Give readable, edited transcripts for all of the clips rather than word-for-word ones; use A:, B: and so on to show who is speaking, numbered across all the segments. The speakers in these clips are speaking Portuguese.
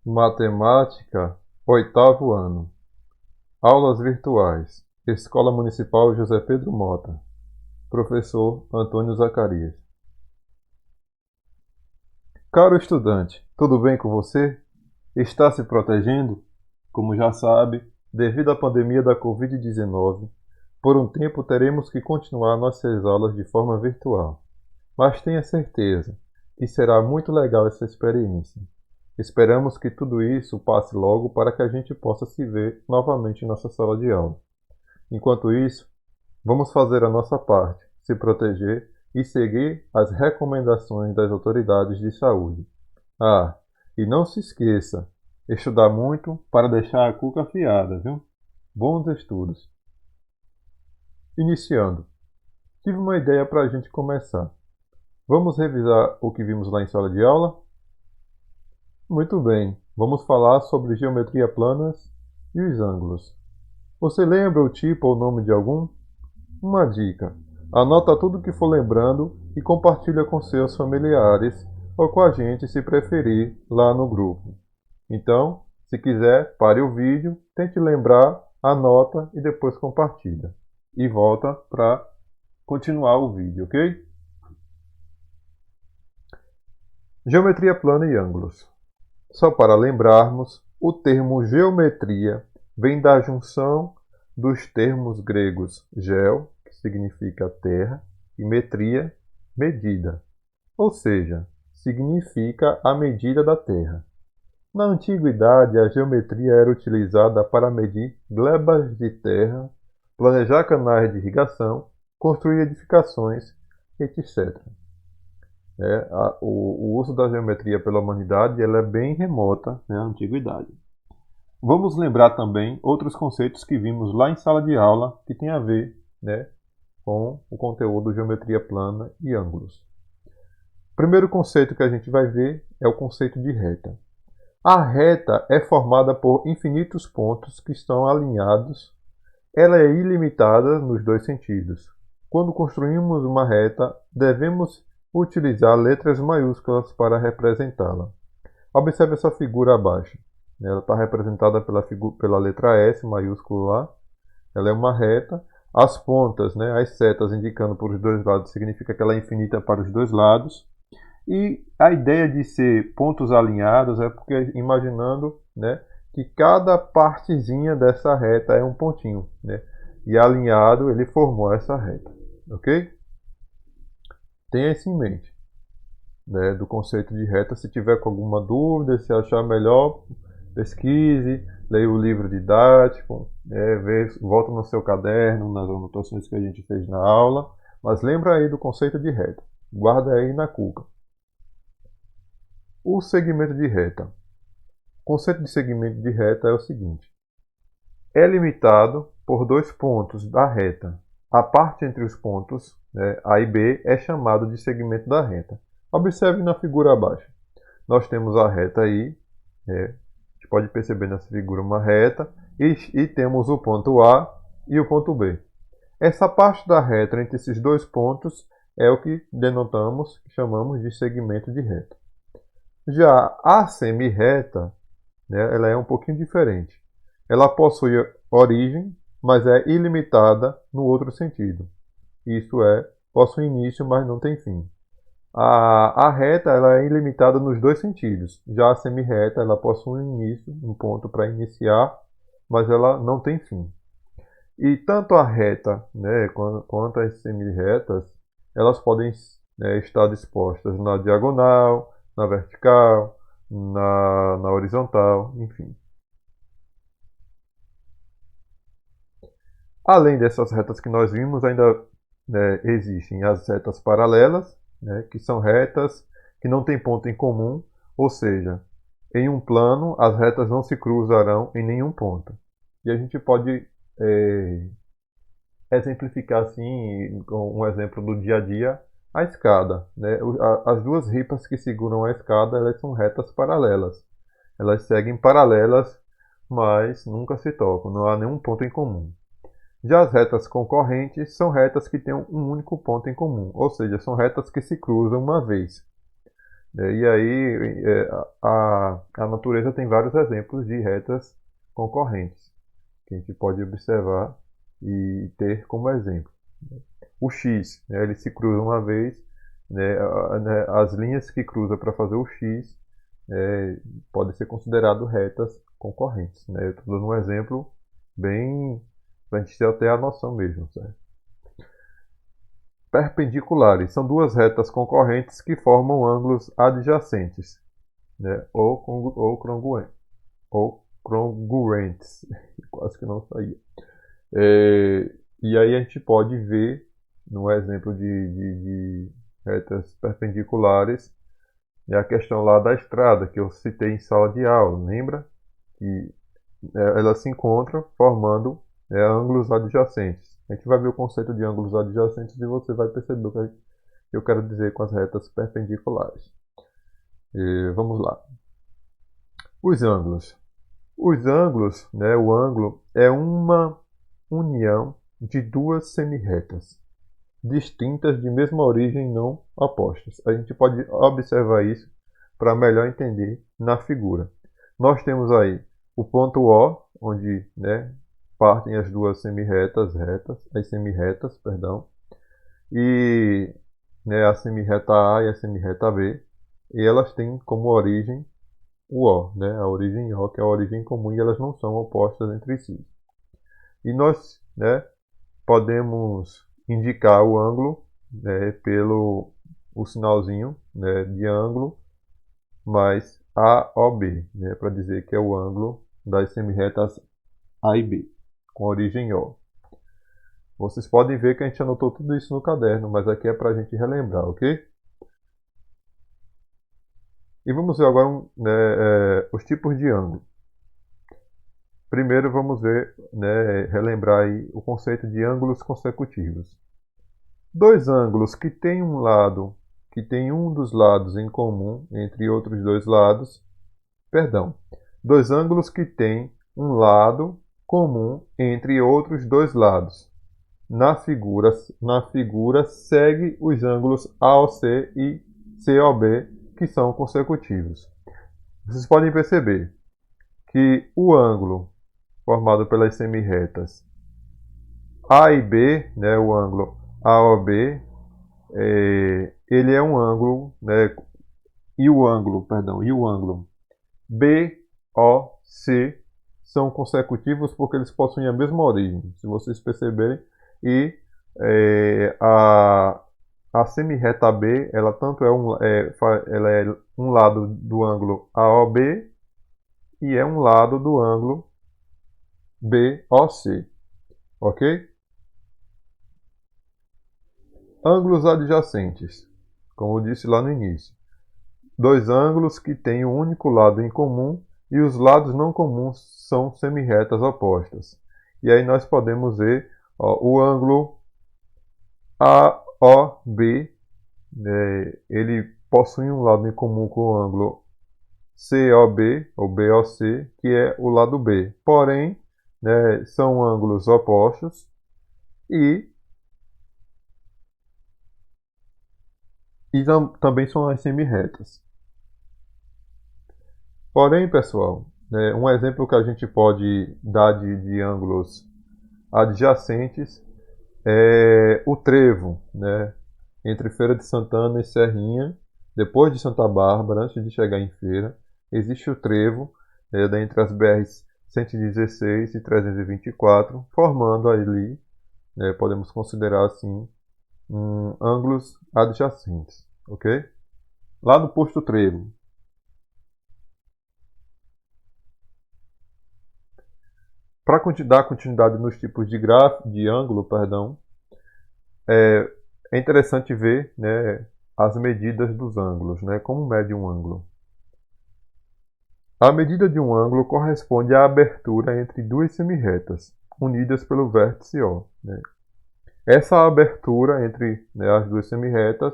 A: Matemática, oitavo ano. Aulas virtuais. Escola Municipal José Pedro Mota. Professor Antônio Zacarias. Caro estudante, tudo bem com você? Está se protegendo? Como já sabe, devido à pandemia da Covid-19, por um tempo teremos que continuar nossas aulas de forma virtual. Mas tenha certeza que será muito legal essa experiência. Esperamos que tudo isso passe logo para que a gente possa se ver novamente em nossa sala de aula. Enquanto isso, vamos fazer a nossa parte, se proteger e seguir as recomendações das autoridades de saúde. Ah, e não se esqueça, estudar muito para deixar a cuca afiada, viu? Bons estudos. Iniciando, tive uma ideia para a gente começar. Vamos revisar o que vimos lá em sala de aula? Muito bem, vamos falar sobre geometria planas e os ângulos. Você lembra o tipo ou nome de algum? Uma dica: anota tudo o que for lembrando e compartilha com seus familiares ou com a gente se preferir lá no grupo. Então, se quiser, pare o vídeo, tente lembrar, anota e depois compartilha. E volta para continuar o vídeo, ok? Geometria plana e ângulos. Só para lembrarmos, o termo geometria vem da junção dos termos gregos geo, que significa terra, e metria, medida, ou seja, significa a medida da terra. Na antiguidade, a geometria era utilizada para medir glebas de terra, planejar canais de irrigação, construir edificações, etc. O uso da geometria pela humanidade ela é bem remota, né, à antiguidade. Vamos lembrar também outros conceitos que vimos lá em sala de aula que tem a ver, né, com o conteúdo geometria plana e ângulos. O primeiro conceito que a gente vai ver é o conceito de reta. A reta é formada por infinitos pontos que estão alinhados. Ela é ilimitada nos dois sentidos. Quando construímos uma reta, devemos utilizar letras maiúsculas para representá-la. Observe essa figura abaixo. Ela está representada pela letra S maiúscula lá. Ela é uma reta. As pontas, né, as setas indicando por os dois lados, significa que ela é infinita para os dois lados. E a ideia de ser pontos alinhados é porque imaginando, né, que cada partezinha dessa reta é um pontinho, né? E alinhado ele formou essa reta, ok? Tenha isso em mente, né, do conceito de reta. Se tiver com alguma dúvida, se achar melhor, pesquise, leia o livro didático, volta no seu caderno, nas anotações que a gente fez na aula, mas lembra aí do conceito de reta, guarda aí na cuca. O segmento de reta. O conceito de segmento de reta é o seguinte: é limitado por dois pontos da reta. A parte entre os pontos, né, A e B, é chamado de segmento da reta. Observe na figura abaixo. Nós temos a reta I, a gente pode perceber nessa figura uma reta, e temos o ponto A e o ponto B. Essa parte da reta entre esses dois pontos é o que denotamos, chamamos de segmento de reta. Já a semirreta, né, ela é um pouquinho diferente. Ela possui origem, mas é ilimitada no outro sentido. Isso é, possui início, mas não tem fim. A reta ela é ilimitada nos dois sentidos. Já a semirreta ela possui um início, um ponto para iniciar, mas ela não tem fim. E tanto a reta, né, quanto as semirretas, elas podem, né, estar dispostas na diagonal, na vertical, na horizontal, enfim. Além dessas retas que nós vimos, ainda, né, existem as retas paralelas, né, que são retas que não têm ponto em comum, ou seja, em um plano as retas não se cruzarão em nenhum ponto. E a gente pode exemplificar assim, com um exemplo do dia a dia, a escada, né? As duas ripas que seguram a escada, elas são retas paralelas. Elas seguem paralelas, mas nunca se tocam, não há nenhum ponto em comum. Já as retas concorrentes são retas que têm um único ponto em comum, ou seja, são retas que se cruzam uma vez. E aí a natureza tem vários exemplos de retas concorrentes que a gente pode observar e ter como exemplo. O X, né, ele se cruza uma vez, né, as linhas que cruza para fazer o X podem ser consideradas retas concorrentes. Né? Eu estou dando um exemplo bem para a gente ter até a noção mesmo. Certo? Perpendiculares são duas retas concorrentes que formam ângulos adjacentes, né? ou congruentes. Quase que não saía. E aí a gente pode ver no exemplo de retas perpendiculares a questão lá da estrada que eu citei em sala de aula, lembra? Que elas se encontram formando ângulos adjacentes. A gente vai ver o conceito de ângulos adjacentes e você vai perceber o que eu quero dizer com as retas perpendiculares. Vamos lá. Os ângulos. Os ângulos, né, o ângulo é uma união de duas semirretas distintas de mesma origem não opostas. A gente pode observar isso para melhor entender na figura. Nós temos aí o ponto O, onde partem as duas semirretas, perdão, e a semirreta A e a semirreta B, e elas têm como origem o O, a origem O, que é a origem comum, e elas não são opostas entre si. E nós podemos indicar o ângulo pelo o sinalzinho de ângulo mais AOB, para dizer que é o ângulo das semirretas A e B, com origem O. Vocês podem ver que a gente anotou tudo isso no caderno, mas aqui é para a gente relembrar, ok? E vamos ver agora os tipos de ângulo. Primeiro vamos ver, relembrar aí o conceito de ângulos consecutivos. Dois ângulos que têm um dos lados em comum entre outros dois lados, dois ângulos que têm um lado comum entre outros dois lados. Na figura segue os ângulos AOC e COB, que são consecutivos. Vocês podem perceber que o ângulo formado pelas semirretas A e B, o ângulo AOB, ele é um ângulo, e o ângulo BOC são consecutivos porque eles possuem a mesma origem, se vocês perceberem, e a semirreta B, ela tanto ela é um lado do ângulo AOB e é um lado do ângulo BOC, ok? Ângulos adjacentes, como eu disse lá no início. Dois ângulos que têm um único lado em comum e os lados não comuns são semirretas opostas. E aí nós podemos ver o ângulo AOB, ele possui um lado em comum com o ângulo COB ou BOC, que é o lado B. Porém, são ângulos opostos e também são as semirretas. Porém, pessoal, um exemplo que a gente pode dar de ângulos adjacentes é o trevo, entre Feira de Santana e Serrinha. Depois de Santa Bárbara, antes de chegar em Feira, existe o trevo entre as BRs 116 e 324, formando ali, podemos considerar assim, ângulos adjacentes, ok? Lá no posto trevo. Para dar continuidade nos tipos de ângulo, é interessante ver as medidas dos ângulos, como mede um ângulo. A medida de um ângulo corresponde à abertura entre duas semirretas, unidas pelo vértice O. Essa abertura entre as duas semirretas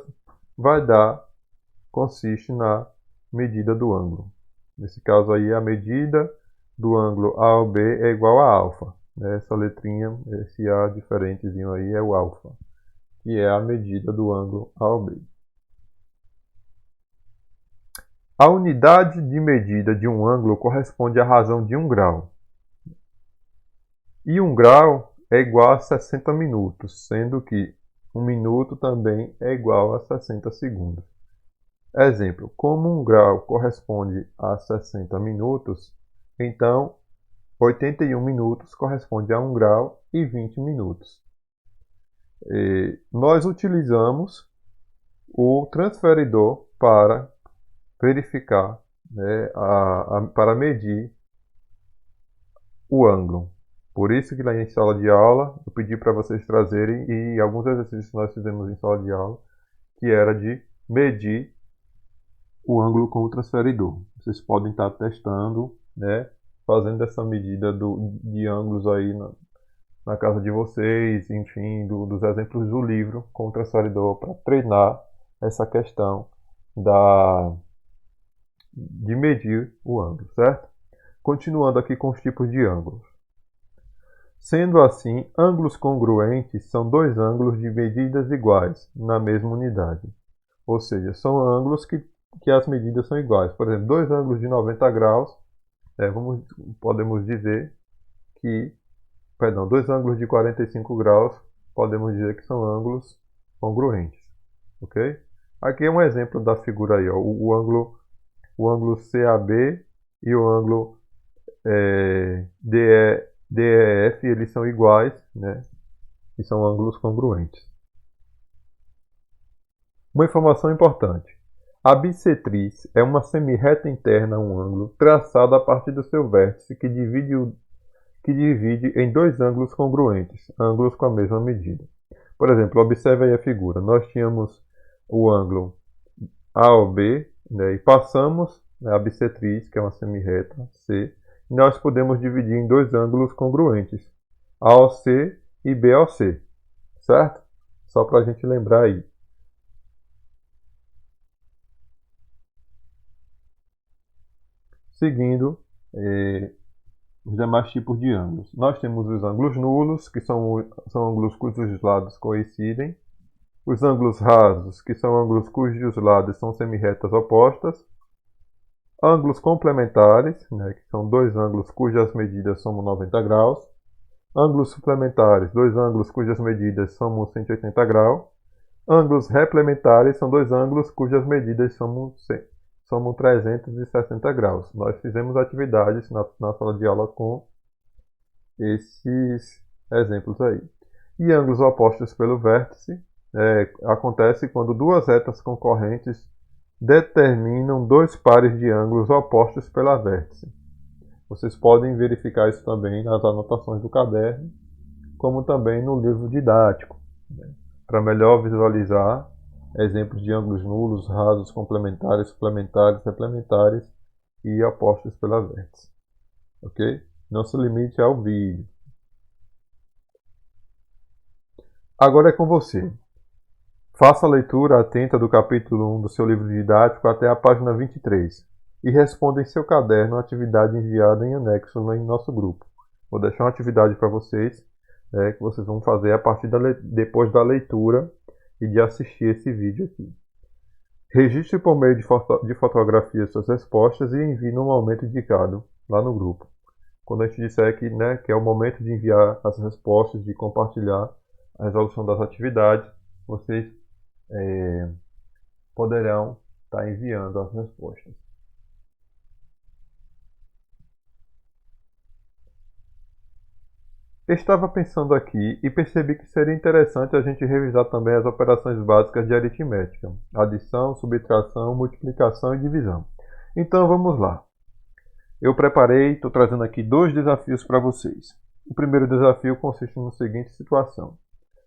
A: consiste na medida do ângulo. Nesse caso aí, a medida do ângulo AOB é igual a alfa. Essa letrinha, esse A diferentezinho aí é o alfa, que é a medida do ângulo AOB. A unidade de medida de um ângulo corresponde à razão de 1 grau. E 1 grau é igual a 60 minutos, sendo que 1 minuto também é igual a 60 segundos. Exemplo, como 1 grau corresponde a 60 minutos, então 81 minutos corresponde a 1 grau e 20 minutos. Nós utilizamos o transferidor para verificar, né, para medir o ângulo. Por isso que lá em sala de aula eu pedi para vocês trazerem, e alguns exercícios que nós fizemos em sala de aula, que era de medir o ângulo com o transferidor. Vocês podem estar testando, né, fazendo essa medida de ângulos aí na casa de vocês, enfim, dos exemplos do livro com o transferidor, para treinar essa questão de medir o ângulo, certo? Continuando aqui com os tipos de ângulos. Sendo assim, ângulos congruentes são dois ângulos de medidas iguais na mesma unidade. Ou seja, são ângulos que as medidas são iguais. Por exemplo, dois ângulos de 90 graus, podemos dizer que, dois ângulos de 45 graus, podemos dizer que são ângulos congruentes. Ok? Aqui é um exemplo da figura aí, ó, o ângulo CAB e o ângulo DEF, eles são iguais, né? E são ângulos congruentes. Uma informação importante. A bissetriz é uma semirreta interna a um ângulo traçada a partir do seu vértice que divide em dois ângulos congruentes, ângulos com a mesma medida. Por exemplo, observe aí a figura. Nós tínhamos o ângulo AOB, né, e passamos, né, a bissetriz, que é uma semirreta, C, e nós podemos dividir em dois ângulos congruentes, AOC e BOC, certo? Só para a gente lembrar aí. Seguindo os demais tipos de ângulos. Nós temos os ângulos nulos, que são ângulos cujos lados coincidem. Os ângulos rasos, que são ângulos cujos lados são semirretas opostas. Ângulos complementares, né, que são dois ângulos cujas medidas são 90 graus. Ângulos suplementares, dois ângulos cujas medidas são 180 graus. Ângulos replementares são dois ângulos cujas medidas são 360 graus. Nós fizemos atividades na sala de aula com esses exemplos aí. E ângulos opostos pelo vértice acontece quando duas retas concorrentes determinam dois pares de ângulos opostos pela vértice. Vocês podem verificar isso também nas anotações do caderno, como também no livro didático, né, para melhor visualizar exemplos de ângulos nulos, rasos, complementares, suplementares, replementares e opostos pela vértice. Ok? Não se limite ao vídeo. Agora é com você. Faça a leitura atenta do capítulo 1 do seu livro didático até a página 23 e responda em seu caderno a atividade enviada em anexo em nosso grupo. Vou deixar uma atividade para vocês, que vocês vão fazer a partir depois da leitura e de assistir esse vídeo aqui. Registre por meio de fotografia suas respostas e envie no momento indicado lá no grupo. Quando a gente disser que é o momento de enviar as respostas, de compartilhar a resolução das atividades, vocês poderão estar enviando as respostas. Estava pensando aqui e percebi que seria interessante a gente revisar também as operações básicas de aritmética: adição, subtração, multiplicação e divisão. Então vamos lá. Eu preparei, estou trazendo aqui dois desafios para vocês. O primeiro desafio consiste na seguinte situação.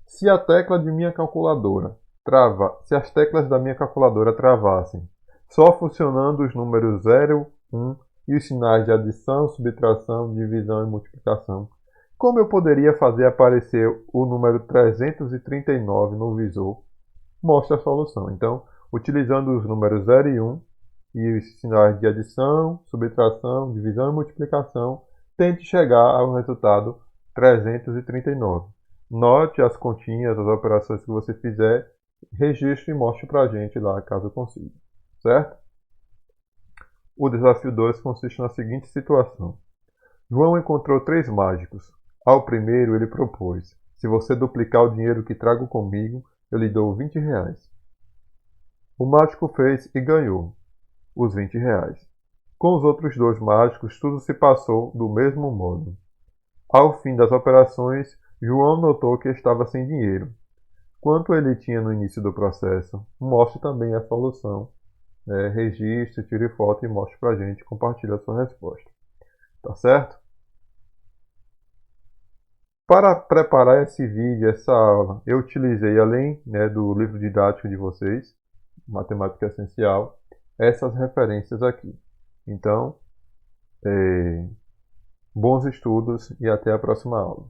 A: Se as teclas da minha calculadora travassem, só funcionando os números 0, 1 e os sinais de adição, subtração, divisão e multiplicação, como eu poderia fazer aparecer o número 339 no visor? Mostra a solução. Então, utilizando os números 0 e 1 e os sinais de adição, subtração, divisão e multiplicação, tente chegar ao resultado 339. Note as continhas, as operações que você fizer, registre e mostre para a gente lá, caso consiga. Certo? O desafio 2 consiste na seguinte situação. João encontrou 3 mágicos. Ao primeiro ele propôs: se você duplicar o dinheiro que trago comigo, eu lhe dou 20 reais. O mágico fez e ganhou os 20 reais. Com os outros 2 mágicos, tudo se passou do mesmo modo. Ao fim das operações, João notou que estava sem dinheiro. Quanto ele tinha no início do processo? Mostre também a solução. Registre, tire foto e mostre para a gente. Compartilhe a sua resposta. Tá certo? Para preparar esse vídeo, essa aula, eu utilizei, além do livro didático de vocês, Matemática Essencial, essas referências aqui. Então, bons estudos e até a próxima aula.